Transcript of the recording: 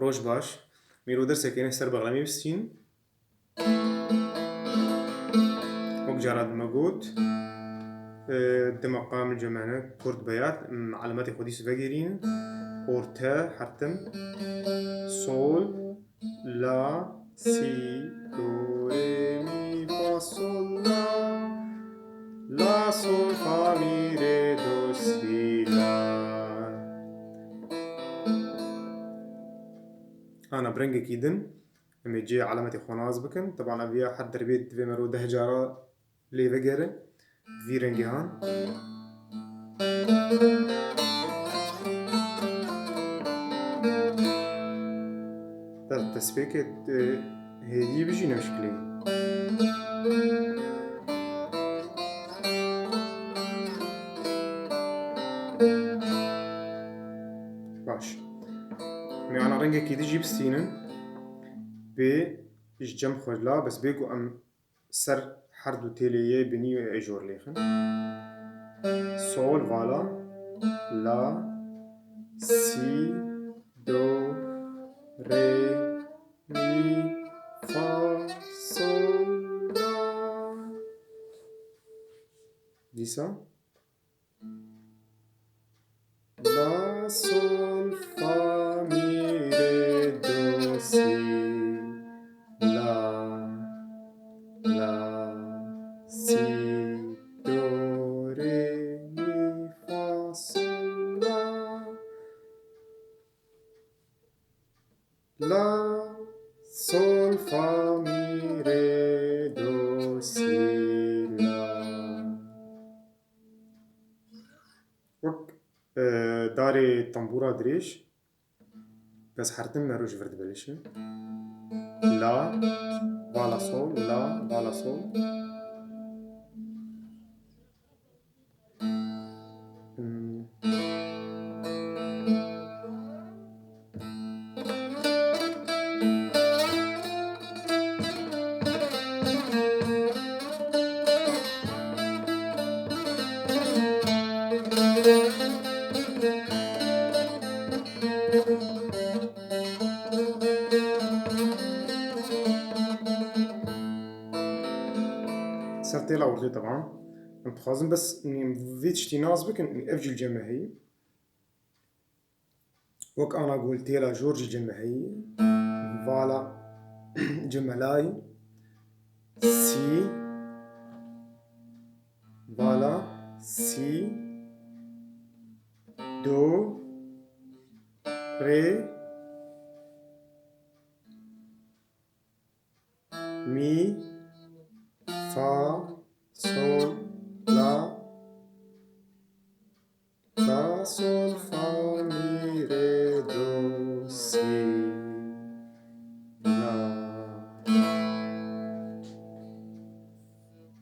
روج باش میرو درسێکێنێ سەر بەغڵەمی بستین وەک جارات مەگوت di meqame cemene Kurd beyat alametê xwedî svegirîn orta hertim sol la si do re mi fa sol la sol fa mi re do si la. أنا برنجك يدن لما يجي علامة خناز بكن طبعا أبيها حد دربيت في مرو ده جارة لي فجرة في رنجهان التسبيكة هي بيجينا مشكلة باش مي أنا رنجك يدي جيب ستينن بجم خجلا بس بيجو أم سر حردو تيليه بنيو اجور ليخن sol vala la si do re mi fa sol la. Dis ça? La sol fa mi re do si la si do re mi fa sol la sol fa mi re do si la. وەک دارێ تەمبورا درێژ بەس هەردەم مەرۆژ ورد بەلێشن لا vala sol la vala sol سرتيلا وردي طبعا نتخازن بس اني فيت شتي نازبك اني افجي الجماهي وك انا قول تيلا جورجي جماهي فوالا جمالاي سي فوالا سي دو ري مي fa sol la fa sol fa